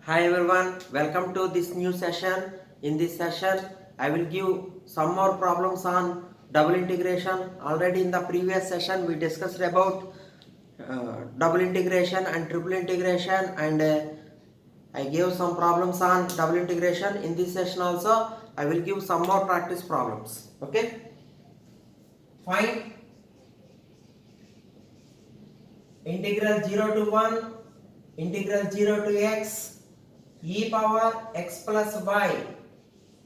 Hi everyone, welcome to this new session. In this session, I will give some more problems on double integration. Already in the previous session, we discussed about double integration and triple integration, and I gave some problems on double integration. In this session also, I will give some more practice problems. Okay, find integral 0 to 1, integral 0 to x, e power x plus y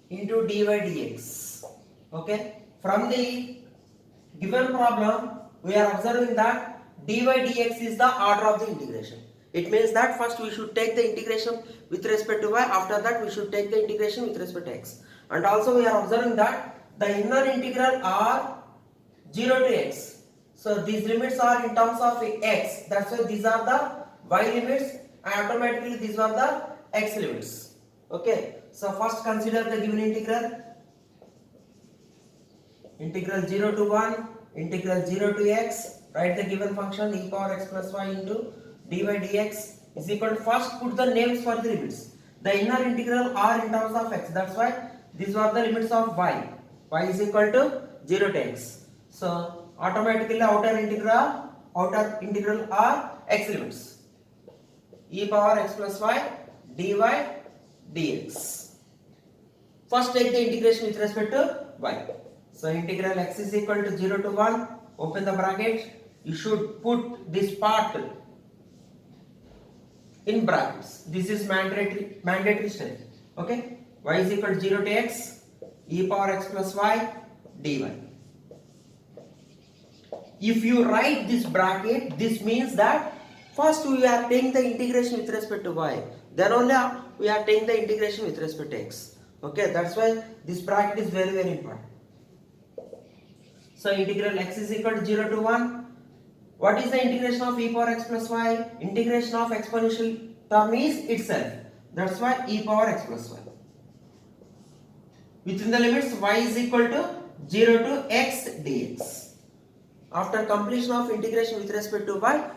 into dy dx. Okay, from the given problem we are observing that dy dx is the order of the integration. It means that first we should take the integration with respect to y, after that we should take the integration with respect to x. And also we are observing that the inner integral are 0 to x. So these limits are in terms of x, that's why these are the y limits, and automatically these are the x limits. Okay, so first consider the given integral 0 to 1, integral 0 to x. Write the given function e power x plus y into dy dx is equal to, first put the names for the limits. The inner integral are in terms of x, that's why these are the limits of y. Y is equal to 0 to x. So automatically outer integral are x limits. E power x plus y dy dx. First take the integration with respect to y. So integral x is equal to 0 to 1, open the bracket. You should put this part in brackets. This is mandatory step. Okay, y is equal to 0 to x, e power x plus y dy. If you write this bracket, this means that first we are taking the integration with respect to y, then only we are taking the integration with respect to x. Okay, that's why this bracket is very important. So integral x is equal to 0 to 1. What is the integration of e power x plus y? Integration of exponential term is itself. That's why e power x plus y. Within the limits y is equal to 0 to x dx. After completion of integration with respect to y,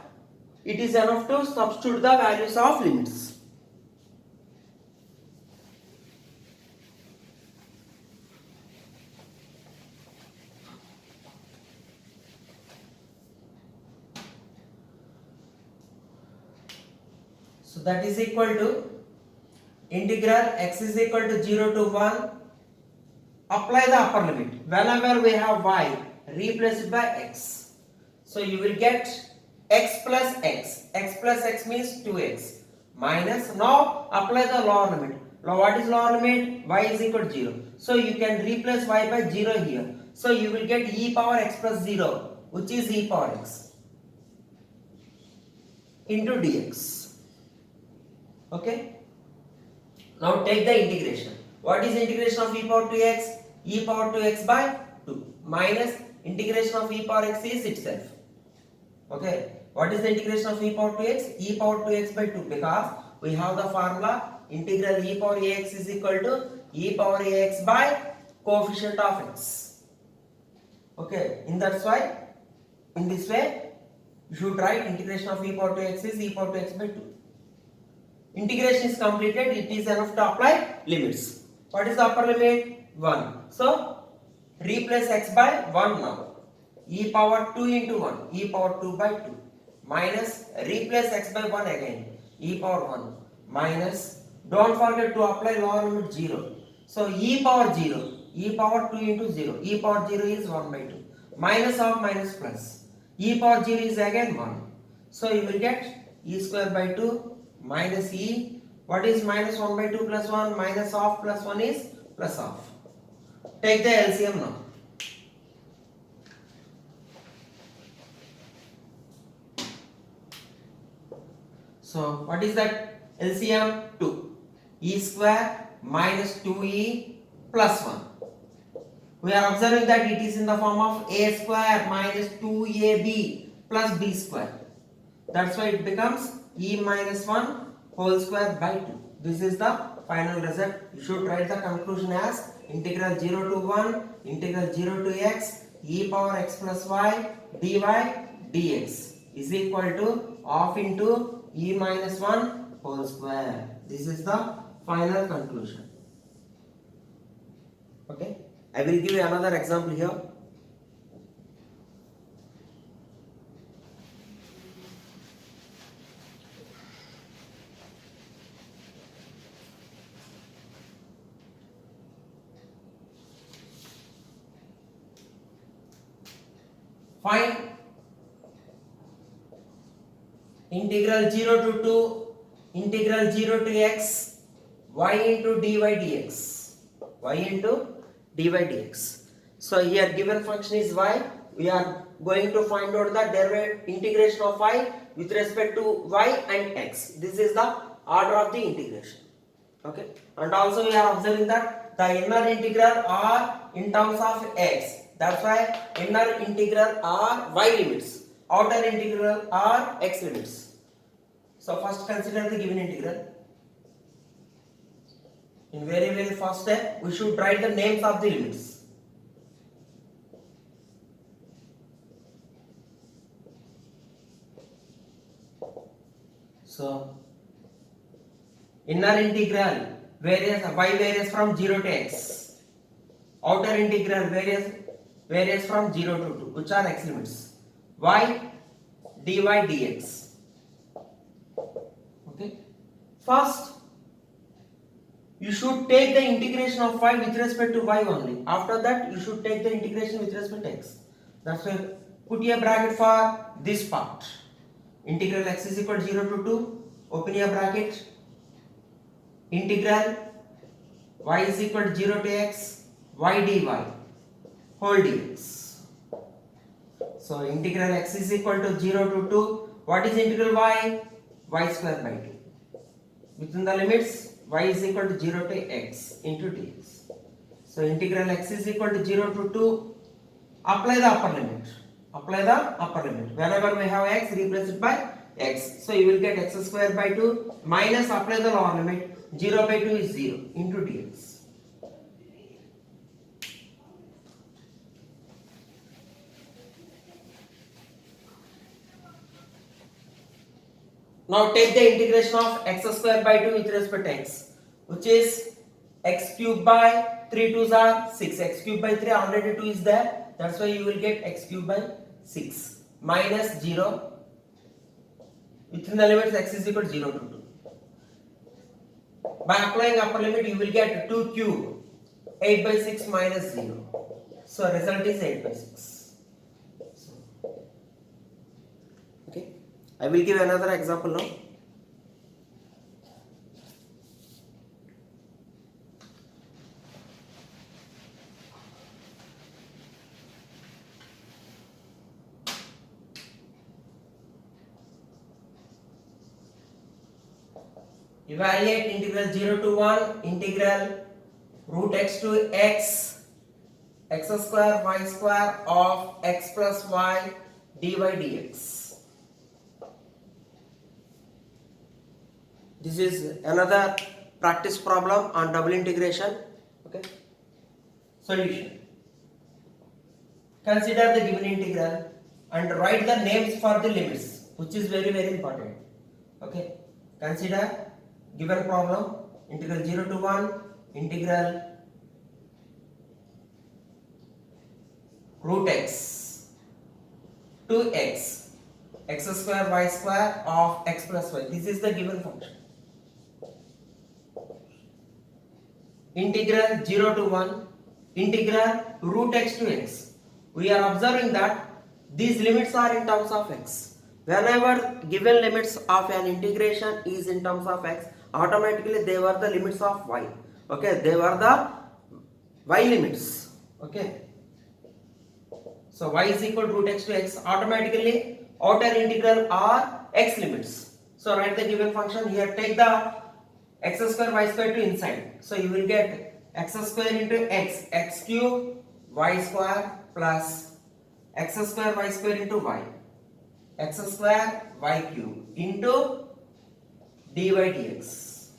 it is enough to substitute the values of limits. So that is equal to integral x is equal to 0 to 1. Apply the upper limit. Whenever we have y, replace it by x. So you will get x plus x. X plus x means 2x. Minus, now apply the lower limit. Now what is lower limit? Y is equal to 0. So you can replace y by 0 here. So you will get e power x plus 0, which is e power x into dx. Okay. Now take the integration. What is integration of e power 2x? E power 2x by 2 minus integration of e power x is itself. Okay. What is the integration of e power 2x? E power 2x by 2, because we have the formula integral e power ax is equal to e power ax by coefficient of x. Okay. In this way you should write integration of e power 2x is e power 2x by 2. Integration is completed, it is enough to apply limits. What is the upper limit? 1. So replace x by 1 now. E power 2 into 1, e power 2 by 2. Minus, replace x by 1 again, e power 1. Minus, don't forget to apply lower limit 0. So e power 0, e power 2 into 0, e power 0 is 1 by 2. Minus of minus plus, e power 0 is again 1. So you will get e square by 2 minus e. What is minus 1 by 2 plus 1? Minus of plus 1 is plus of. Take the LCM now. So what is that LCM? 2. E square minus 2e plus 1. We are observing that it is in the form of a square minus 2ab plus b square. That's why it becomes e minus 1 whole square by 2. This is the final result. You should write the conclusion as integral 0 to 1, integral 0 to x, e power x plus y dy dx is equal to half into e minus 1 whole square. This is the final conclusion. Okay, I will give you another example here. Find integral 0 to 2 integral 0 to x y into dy dx, y into dy dx. So here given function is y. We are going to find out the derivative integration of y with respect to y and x. This is the order of the integration. Okay, and also we are observing that the inner integral are in terms of x. That's why inner integral are y limits, outer integral are x limits. So first consider the given integral. In very first step, we should write the names of the limits. So inner integral y varies from 0 to x. Outer integral varies from 0 to 2, which are x limits. Y dy dx. Okay. First, you should take the integration of y with respect to y only. After that, you should take the integration with respect to x. That's why put a bracket for this part. Integral x is equal to 0 to 2. Open a bracket. Integral y is equal to 0 to x, y dy, whole dx. So integral x is equal to 0 to 2. What is integral y? Y square by 2. Within the limits, y is equal to 0 to x into dx. So integral x is equal to 0 to 2. Apply the upper limit. Apply the upper limit. Whenever we have x, replace it by x. So you will get x square by 2 minus apply the lower limit. 0 by 2 is 0 into dx. Now take the integration of x square by 2 with respect to x, which is x cube by 3 2s are 6. X cube by 3 already 2 is there. That's why you will get x cube by 6 minus 0. Within the limits x is equal to 0 to 2. By applying upper limit, you will get 2 cube, 8 by 6 minus 0. So result is 8 by 6. Okay, I will give another example now. Evaluate integral 0 to 1 integral root x to x square y square of x plus y dy dx. This is another practice problem on double integration. Okay. Solution. Consider the given integral and write the names for the limits, which is very important. Okay. Consider given problem integral 0 to 1 integral root x to x square y square of x plus y. This is the given function. Integral 0 to 1 integral root x to x. We are observing that these limits are in terms of x. Whenever given limits of an integration is in terms of x, automatically they were the limits of y. Okay, they were the y limits. Okay, so y is equal to root x to x. Automatically outer integral are x limits. So write the given function here. Take the x square y square to inside. So you will get x square into x cube y square plus x square y square into y, x square y cube into dy dx.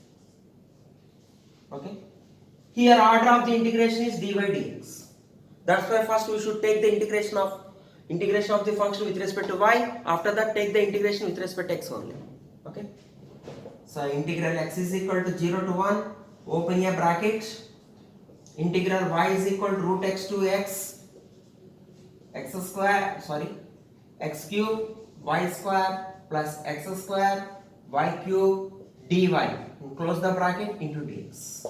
Okay, here order of the integration is dy dx. That's why first we should take the integration of the function with respect to y. After that take the integration with respect to x only. Okay, So integral x is equal to 0 to 1, open a bracket, integral y is equal to root x to x square, x cube y square plus x square y cube dy, and close the bracket into dx.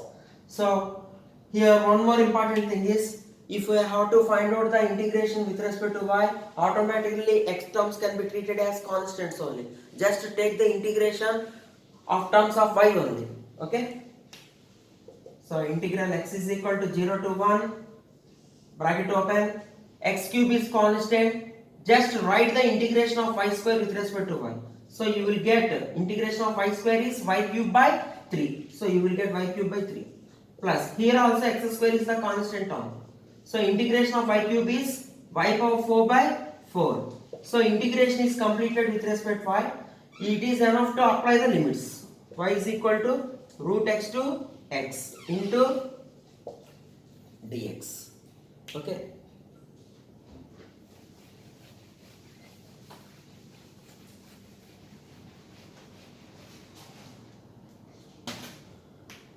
So here one more important thing is, if we have to find out the integration with respect to y, automatically x terms can be treated as constants only. Just take the integration of terms of y only. Okay. So integral x is equal to 0 to 1, bracket open, x cube is constant, just write the integration of y square with respect to y. So you will get integration of y square is y cube by 3. So you will get y cube by 3. Plus here also x square is the constant term. So integration of y cube is y power 4 by 4. So integration is completed with respect to y. It is enough to apply the limits. Y is equal to root x to x into dx. Okay.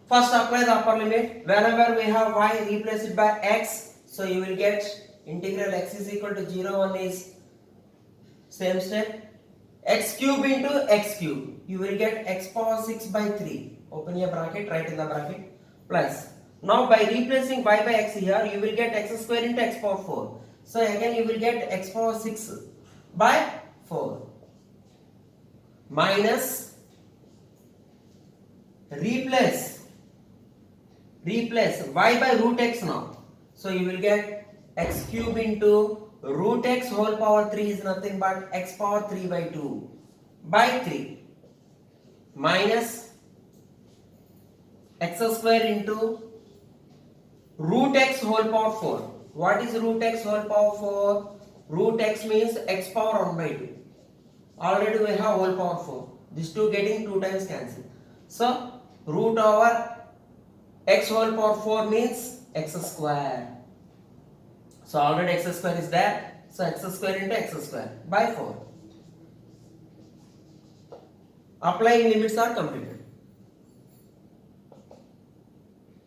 First apply the upper limit. Whenever we have y, replace it by x. So you will get integral x is equal to 0, 1 is same step. X cube into x cube. You will get x power 6 by 3. Open a bracket, write in the bracket. Plus. Now by replacing y by x here, you will get x square into x power 4. So again you will get x power 6 by 4. Minus. Replace y by root x now. So you will get x cube into root x whole power 3 is nothing but x power 3 by 2 by 3 minus x square into root x whole power 4. What is root x whole power 4? Root x means x power 1 by 2. Already we have whole power 4. These two getting 2 times cancelled. So root over x whole power 4 means x square. So already x square is there. So x square into x square by 4. Applying limits are completed.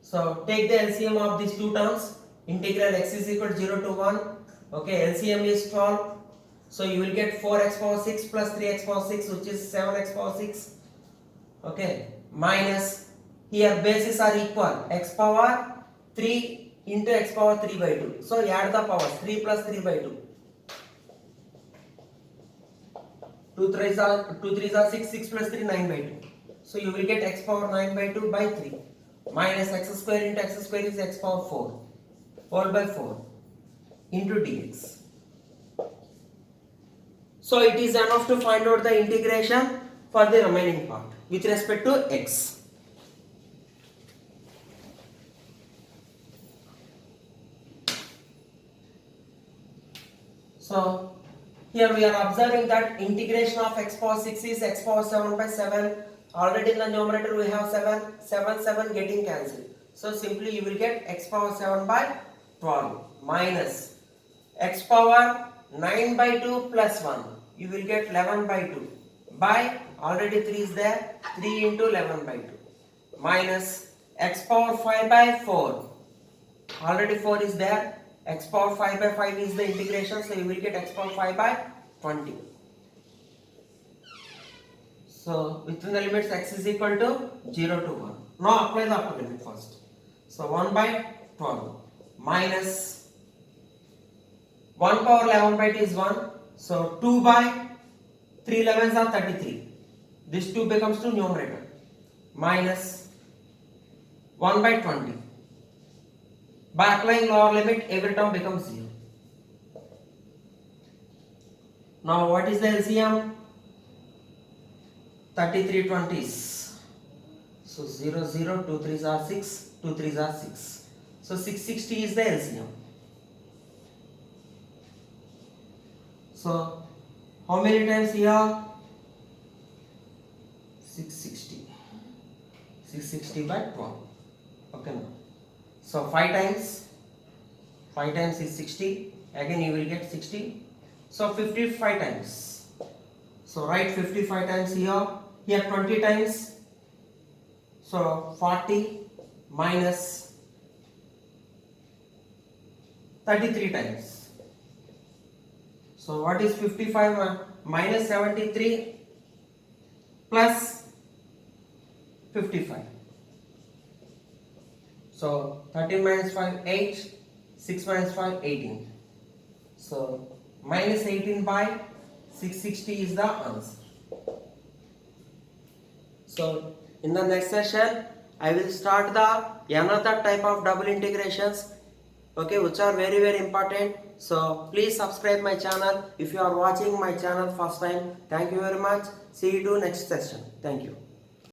So take the LCM of these two terms. Integral x is equal to 0 to 1. Okay, LCM is 12. So you will get 4x power 6 plus 3x power 6, which is 7x power 6. Okay, minus. Here bases are equal, x power 3 into x power 3 by 2. So add the powers, 3 plus 3 by 2. 2 3s are 6, 6 plus 3, 9 by 2. So you will get x power 9 by 2 by 3. Minus x square into x square is x power 4. Whole by 4 into dx. So it is enough to find out the integration for the remaining part with respect to x. So here we are observing that integration of x power 6 is x power 7 by 7. Already in the numerator we have 7, 7 getting cancelled. So simply you will get x power 7 by 12 minus x power 9 by 2 plus 1. You will get 11 by 2 by, already 3 is there, 3 into 11 by 2 minus x power 5 by 4. Already 4 is there. X power 5 by 5 is the integration, so you will get x power 5 by 20. So within the limits x is equal to 0 to 1. Now apply the upper limit first. So 1 by 12 minus 1 power 11 by 2 is 1. So 2 by 3 11s are 33. This 2 becomes to numerator minus 1 by 20. By applying lower limit, every term becomes 0. Now what is the LCM? 33 20s. So 0 0, 2 3s are 6, 2 3s are 6. So 660 is the LCM. So how many times here? 660. 660 by 12. Okay now. So 5 times is 60. Again you will get 60. So 55 times. So write 55 times here. Here 20 times. So 40 minus 33 times. So what is 55 minus 73 plus 55? So 13 minus 5, 8. 6 minus 5, 18. So minus 18 by 660 is the answer. So in the next session, I will start the another type of double integrations, okay, which are very very important. So please subscribe my channel if you are watching my channel first time. Thank you very much. See you to next session. Thank you.